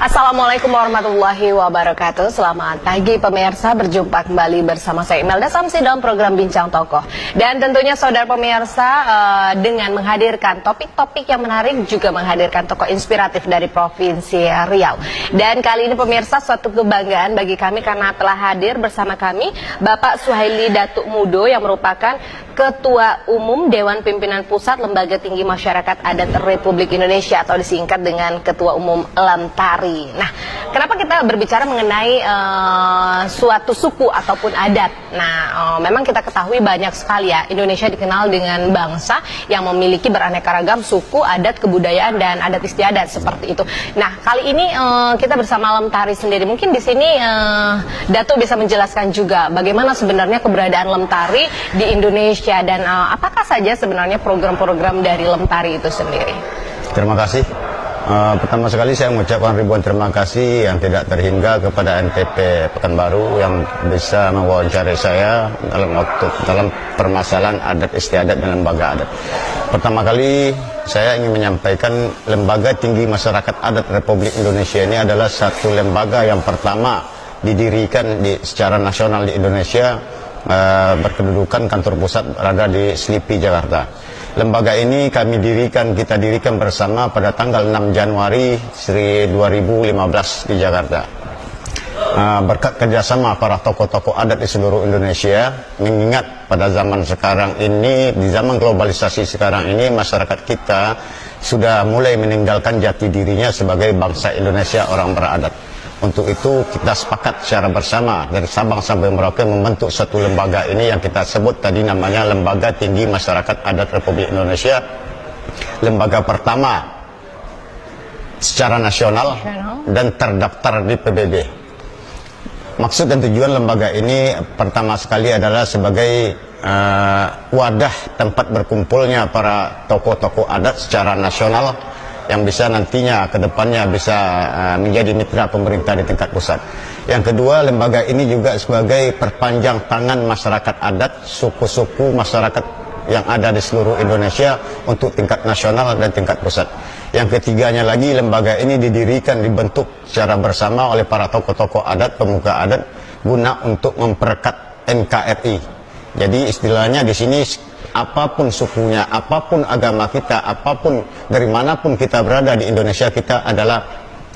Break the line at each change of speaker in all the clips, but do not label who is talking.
Assalamualaikum warahmatullahi wabarakatuh. Selamat pagi pemirsa, berjumpa kembali bersama saya Imelda Samsi dalam program Bincang Tokoh. Dan tentunya saudara pemirsa, dengan menghadirkan topik-topik yang menarik, juga menghadirkan tokoh inspiratif dari Provinsi Riau. Dan kali ini pemirsa, suatu kebanggaan bagi kami karena telah hadir bersama kami Bapak Suhaili Datuk Mudo yang merupakan Ketua Umum Dewan Pimpinan Pusat Lembaga Tinggi Masyarakat Adat Republik Indonesia, atau disingkat dengan Ketua Umum Lemtari. Nah, kenapa kita berbicara mengenai suatu suku ataupun adat? Nah, memang kita ketahui banyak sekali ya, Indonesia dikenal dengan bangsa yang memiliki beraneka ragam suku, adat, kebudayaan, dan adat istiadat seperti itu. Nah, kali ini kita bersama Lemtari sendiri. Mungkin di sini Datuk bisa menjelaskan juga bagaimana sebenarnya keberadaan Lemtari di Indonesia dan apakah saja sebenarnya program-program dari Lemtari itu sendiri.
Terima kasih. Pertama sekali saya mengucapkan ribuan terima kasih yang tidak terhingga kepada NPP Pekanbaru yang bisa mewawancarai saya dalam permasalahan adat istiadat dan lembaga adat. Pertama kali saya ingin menyampaikan Lembaga Tinggi Masyarakat Adat Republik Indonesia ini adalah satu lembaga yang pertama didirikan secara nasional di Indonesia, berkedudukan kantor pusat berada di Selipi, Jakarta. Lembaga ini kita dirikan bersama pada tanggal 6 Januari 2015 di Jakarta. Berkat kerjasama para tokoh-tokoh adat di seluruh Indonesia, mengingat pada zaman sekarang ini, di zaman globalisasi sekarang ini, masyarakat kita sudah mulai meninggalkan jati dirinya sebagai bangsa Indonesia orang beradat. Untuk itu kita sepakat secara bersama dari Sabang sampai Merauke membentuk satu lembaga ini yang kita sebut tadi namanya Lembaga Tinggi Masyarakat Adat Republik Indonesia. Lembaga pertama secara nasional dan terdaftar di PBB. Maksud dan tujuan lembaga ini pertama sekali adalah sebagai wadah tempat berkumpulnya para tokoh-tokoh adat secara nasional yang bisa nantinya ke depannya bisa menjadi mitra pemerintah di tingkat pusat. Yang kedua, lembaga ini juga sebagai perpanjang tangan masyarakat adat, suku-suku masyarakat yang ada di seluruh Indonesia untuk tingkat nasional dan tingkat pusat. Yang ketiganya lagi, lembaga ini dibentuk secara bersama oleh para tokoh-tokoh adat, pemuka adat, guna untuk memperekat NKRI. Jadi istilahnya di sini, apapun sukunya, apapun agama kita, apapun dari manapun kita berada di Indonesia, kita adalah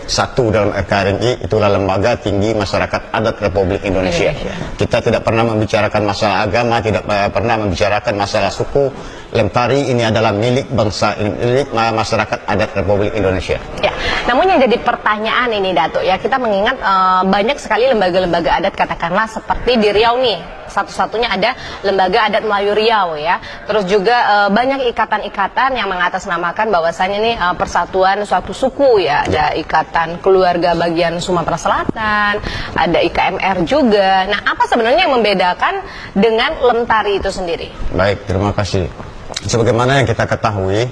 satu dalam NKRI. Itulah Lembaga Tinggi Masyarakat Adat Republik Indonesia. Kita tidak pernah membicarakan masalah agama, tidak pernah membicarakan masalah suku. Lemtari ini adalah milik bangsa, milik masyarakat adat Republik Indonesia. Ya,
namun yang jadi pertanyaan ini Datuk ya, kita mengingat banyak sekali lembaga-lembaga adat, katakanlah seperti di Riau nih, satu-satunya ada Lembaga Adat Melayu Riau ya. Terus juga banyak ikatan-ikatan yang mengatasnamakan bahwasanya ini persatuan suatu suku ya. Ada Ikatan Keluarga Bagian Sumatera Selatan, ada IKMR juga. Nah, apa sebenarnya yang membedakan dengan Lemtari itu sendiri?
Baik, terima kasih. Sebagaimana yang kita ketahui,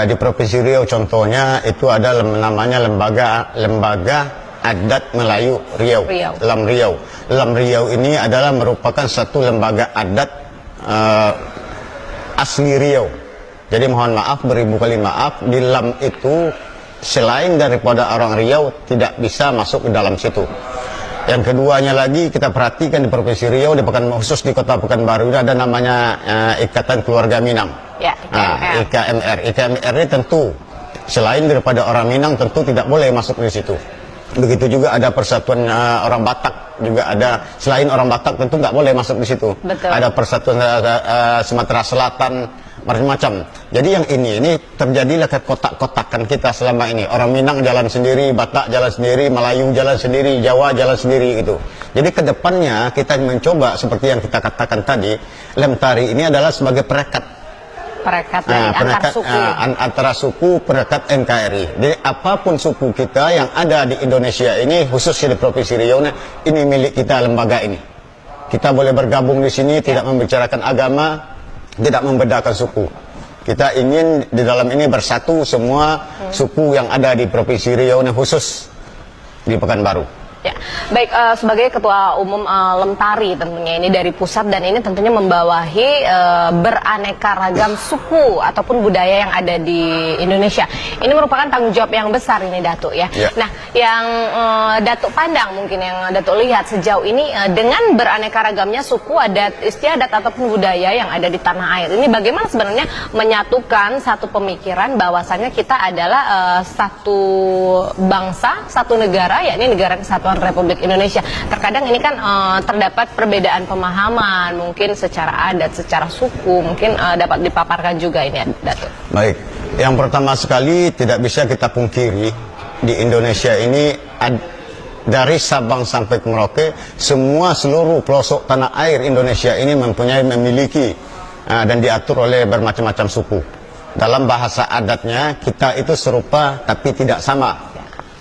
di Provinsi Riau contohnya itu ada namanya Lembaga Adat Melayu Riau. Lam Riau. Lam Riau ini adalah merupakan satu lembaga adat asli Riau. Jadi mohon maaf, beribu kali maaf, di Lam itu selain daripada orang Riau tidak bisa masuk ke dalam situ. Yang keduanya lagi, kita perhatikan di Provinsi Riau, khusus di Kota Pekanbaru ini ada namanya Ikatan Keluarga Minang.
Ya,
IKMR. IKMR ini tentu selain daripada orang Minang tentu tidak boleh masuk di situ. Begitu juga ada Persatuan orang Batak, juga ada selain orang Batak tentu nggak boleh masuk di situ.
Betul.
Ada Persatuan Sumatera Selatan, macam-macam. Jadi yang ini terjadilah kotak-kotakan kita selama ini. Orang Minang jalan sendiri, Batak jalan sendiri, Melayu jalan sendiri, Jawa jalan sendiri itu. Jadi kedepannya kita mencoba seperti yang kita katakan tadi, Lemtari ini adalah sebagai perekat antara suku, perekat NKRI. Jadi apapun suku kita yang ada di Indonesia ini, khususnya di Provinsi Riau, ini milik kita lembaga ini. Kita boleh bergabung di sini, tidak membicarakan agama, tidak membedakan suku. Kita ingin di dalam ini bersatu semua suku yang ada di Provinsi Riau, khusus di Pekanbaru.
Ya, baik, sebagai Ketua Umum Lemtari tentunya ini dari pusat dan ini tentunya membawahi beraneka ragam suku ataupun budaya yang ada di Indonesia. Ini merupakan tanggung jawab yang besar ini Datuk ya. Nah, yang Datuk pandang mungkin yang Datuk lihat sejauh ini dengan beraneka ragamnya suku, adat, istiadat ataupun budaya yang ada di tanah air ini, bagaimana sebenarnya menyatukan satu pemikiran bahwasannya kita adalah satu bangsa, satu negara, yakni Negara Kesatuan Republik Indonesia. Terkadang ini kan terdapat perbedaan pemahaman, mungkin secara adat, secara suku, mungkin dapat dipaparkan juga ini, Datuk.
Baik, yang pertama sekali tidak bisa kita pungkiri di Indonesia ini dari Sabang sampai ke Merauke, semua seluruh pelosok tanah air Indonesia ini memiliki dan diatur oleh bermacam-macam suku. Dalam bahasa adatnya kita itu serupa tapi tidak sama.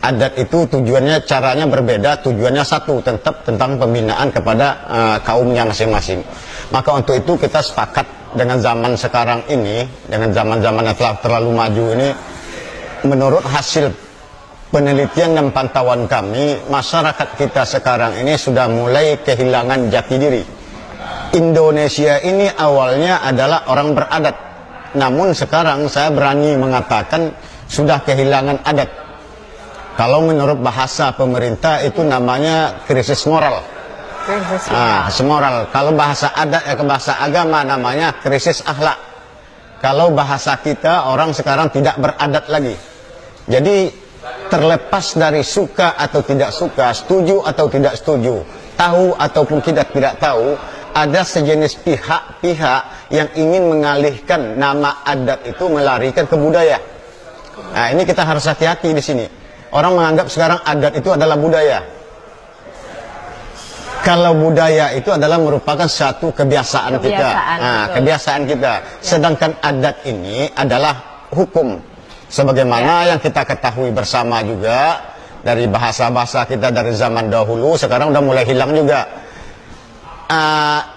Adat itu tujuannya, caranya berbeda, tujuannya satu, tetap tentang pembinaan kepada kaumnya masing-masing. Maka untuk itu kita sepakat dengan zaman sekarang ini, dengan zaman-zaman yang telah terlalu maju ini, menurut hasil penelitian dan pantauan kami, masyarakat kita sekarang ini sudah mulai kehilangan jati diri. Indonesia ini awalnya adalah orang beradat, namun sekarang saya berani mengatakan sudah kehilangan adat. Kalau menurut bahasa pemerintah itu namanya krisis moral. Moral. Kalau bahasa adat, bahasa agama namanya krisis akhlak. Kalau bahasa kita, orang sekarang tidak beradat lagi. Jadi terlepas dari suka atau tidak suka, setuju atau tidak setuju, tahu ataupun tidak tahu, ada sejenis pihak-pihak yang ingin mengalihkan nama adat itu melarikan ke budaya. Nah, ini kita harus hati-hati di sini. Orang menganggap sekarang adat itu adalah budaya. Kalau budaya itu adalah merupakan satu kebiasaan kita. Kebiasaan kita. Sedangkan adat ini adalah hukum. Sebagaimana yang kita ketahui bersama juga dari bahasa-bahasa kita dari zaman dahulu, sekarang udah mulai hilang juga.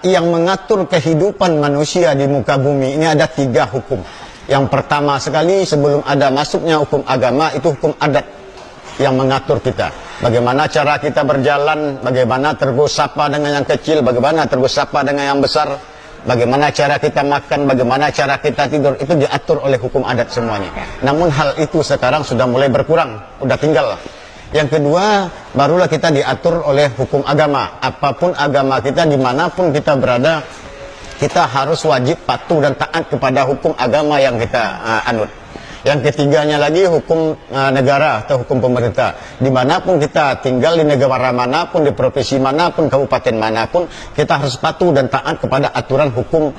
Yang mengatur kehidupan manusia di muka bumi ini ada 3 hukum. Yang pertama sekali, sebelum ada masuknya hukum agama, itu hukum adat yang mengatur kita. Bagaimana cara kita berjalan, bagaimana tergus sapa dengan yang kecil, bagaimana tergus sapa dengan yang besar, bagaimana cara kita makan, bagaimana cara kita tidur, itu diatur oleh hukum adat semuanya. Namun hal itu sekarang sudah mulai berkurang, udah tinggal. Yang kedua, barulah kita diatur oleh hukum agama. Apapun agama kita, dimanapun kita berada, kita harus wajib patuh dan taat kepada hukum agama yang kita anut. Yang ketiganya lagi hukum negara atau hukum pemerintah. Dimanapun kita tinggal, di negara manapun, di provinsi manapun, kabupaten manapun, kita harus patuh dan taat kepada aturan hukum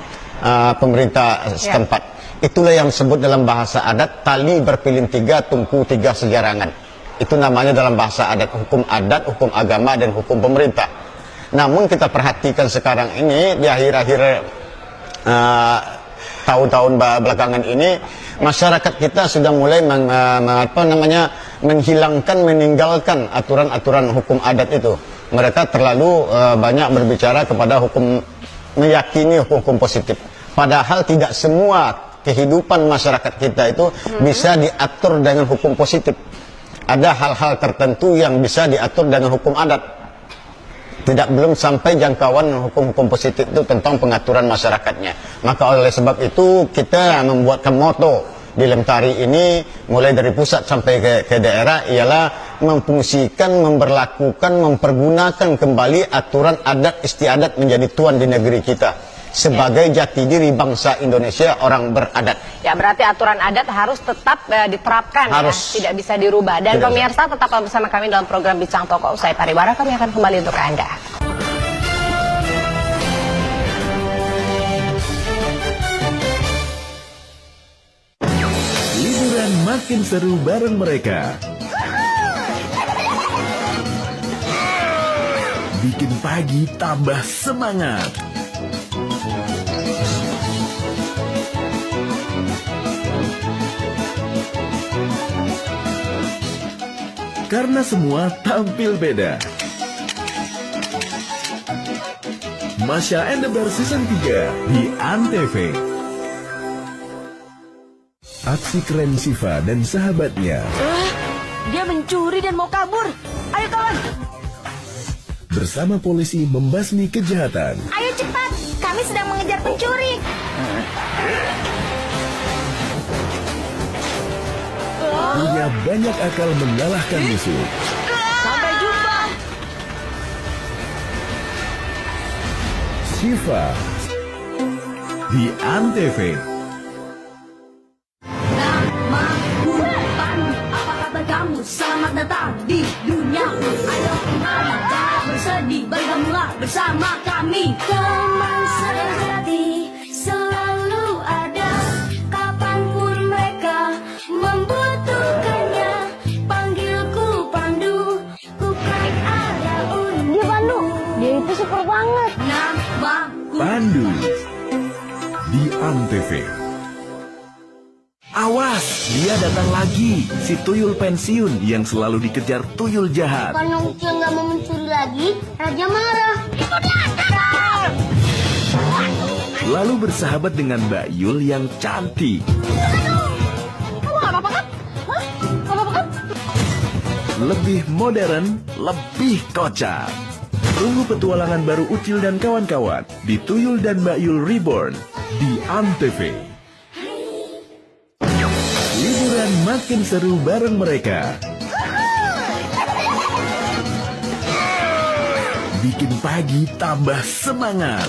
pemerintah setempat. Itulah yang disebut dalam bahasa adat tali berpilin 3, tungku 3 sejarangan. Itu namanya dalam bahasa adat, hukum adat, hukum agama, dan hukum pemerintah. Namun kita perhatikan sekarang ini, di akhir-akhir tahun-tahun belakangan ini, masyarakat kita sudah mulai meninggalkan aturan-aturan hukum adat itu. Mereka terlalu banyak berbicara kepada meyakini hukum positif. Padahal tidak semua kehidupan masyarakat kita itu bisa diatur dengan hukum positif. Ada hal-hal tertentu yang bisa diatur dengan hukum adat. Belum sampai jangkauan hukum-hukum positif itu tentang pengaturan masyarakatnya. Maka oleh sebab itu kita membuatkan moto di Lemtari ini, mulai dari pusat sampai ke daerah, ialah memfungsikan, memperlakukan, mempergunakan kembali aturan adat istiadat menjadi tuan di negeri kita. Sebagai jati diri bangsa Indonesia, orang beradat.
Ya, berarti aturan adat harus tetap diterapkan,
harus.
Ya, tidak bisa dirubah. Dan
Tidak
pemirsa tetap bersama kami dalam program Bincang Tokoh. Usai pariwara kami akan kembali untuk Anda.
Liburan makin seru bareng mereka. Bikin pagi tambah semangat. Karena semua tampil beda. Masya and the Bear Season 3 di ANTV. Aksi keren Siva dan sahabatnya.
Dia mencuri dan mau kabur. Ayo kawan.
bersama polisi membasmi kejahatan.
Ayo cepat, kami sedang mengejar pencuri.
Punya banyak akal mengalahkan musuh.
Sampai jumpa.
Syifa di Antv.
Namaku Pandu, apa kabar kamu? Selamat datang di duniaku. Ayo kemana? Jangan bersedih, bergabunglah bersama kami. Teman sejati selalu ada, kapanpun mereka membutuhkannya. Panggilku Pandu, ku kan ada untukmu. Dia Pandu, dia itu super banget. Namaku
Pandu di Antv. Awas, dia datang lagi. Si tuyul pensiun yang selalu dikejar tuyul jahat.
Kalau Ucil nggak mau mencuri lagi, Raja marah. Itu dia, tangkap!
Lalu bersahabat dengan Mbak Yul yang cantik.
Kamu nggak apa-apa kan? Hah? Nggak apa-apa kan?
Lebih modern, lebih kocak. Tunggu petualangan baru Ucil dan kawan-kawan di Tuyul dan Mbak Yul Reborn di Antv. Liburan makin seru bareng mereka. Bikin pagi tambah semangat.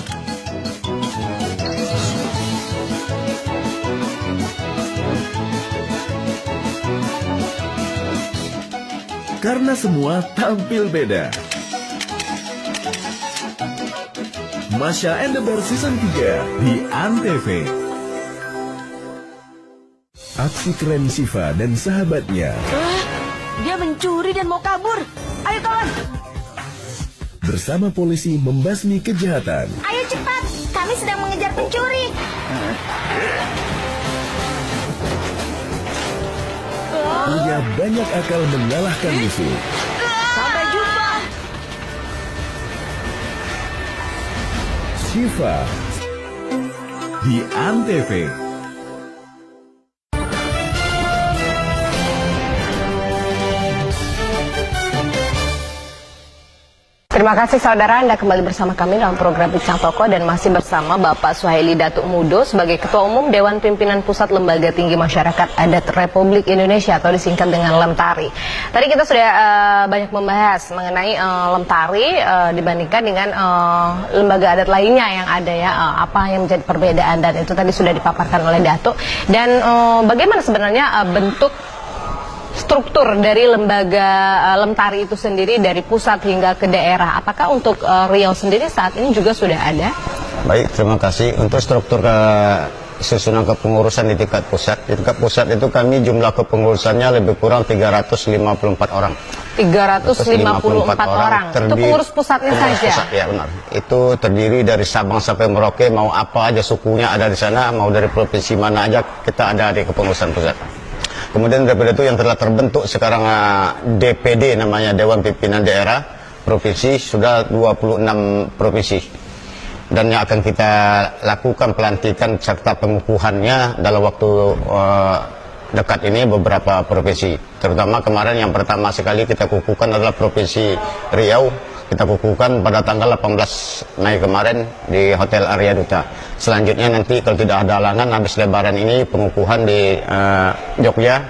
Karena semua tampil beda. Masya and the Bear Season 3 di Antv. Aksi keren Syifa dan sahabatnya
Dia mencuri dan mau kabur. Ayo kawan,
bersama polisi membasmi kejahatan.
ayo cepat. Kami sedang mengejar pencuri.
Punya banyak akal mengalahkan musuh.
Sampai jumpa.
Syifa di Antv.
Terima kasih saudara, Anda kembali bersama kami dalam program Bincang Tokoh dan masih bersama Bapak Suhaili Datuk Mudo sebagai Ketua Umum Dewan Pimpinan Pusat Lembaga Tinggi Masyarakat Adat Republik Indonesia atau disingkat dengan LEMTARI. Tadi kita sudah banyak membahas mengenai LEMTARI dibandingkan dengan lembaga adat lainnya yang ada ya, apa yang menjadi perbedaan, dan itu tadi sudah dipaparkan oleh Datuk. Dan bagaimana sebenarnya bentuk struktur dari lembaga LEMTARI itu sendiri dari pusat hingga ke daerah. Apakah untuk Riau sendiri saat ini juga sudah ada?
Baik, terima kasih. Untuk struktur susunan kepengurusan di tingkat pusat. Di tingkat pusat itu kami jumlah kepengurusannya lebih kurang 354 orang.
354 orang. Itu pengurus pusatnya
pengurus
saja?
Pusat, ya benar. Itu terdiri dari Sabang sampai Merauke, mau apa aja sukunya ada di sana, mau dari provinsi mana aja kita ada di kepengurusan pusat. Kemudian daripada itu yang telah terbentuk sekarang DPD namanya Dewan Pimpinan Daerah Provinsi, sudah 26 provinsi. Dan yang akan kita lakukan pelantikan serta pengukuhannya dalam waktu dekat ini beberapa provinsi. Terutama kemarin yang pertama sekali kita kukuhkan adalah Provinsi Riau. Kita kukuhkan pada tanggal 18 Mei kemarin di Hotel Arya Duta. Selanjutnya nanti kalau tidak ada halangan habis lebaran ini pengukuhan di Jogja.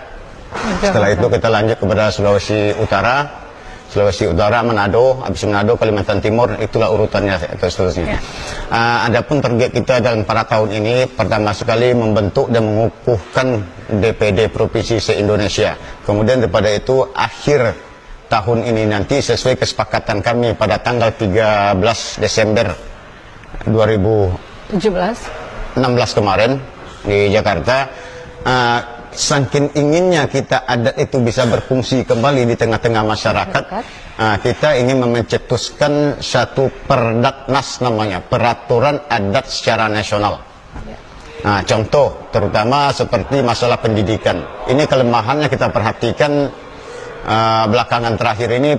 Setelah itu kita lanjut kepada Sulawesi Utara, Manado, habis Manado, Kalimantan Timur, itulah urutannya atau seterusnya. Adapun target kita dalam para tahun ini pertama sekali membentuk dan mengukuhkan DPD Provinsi se-Indonesia. Kemudian daripada itu akhir tahun ini nanti sesuai kesepakatan kami pada tanggal 13 Desember 2016 kemarin di Jakarta, saking inginnya kita adat itu bisa berfungsi kembali di tengah-tengah masyarakat, kita ingin mencetuskan satu Perdaknas namanya, Peraturan Adat Secara Nasional. Nah, contoh terutama seperti masalah pendidikan. Ini kelemahannya kita perhatikan belakangan terakhir ini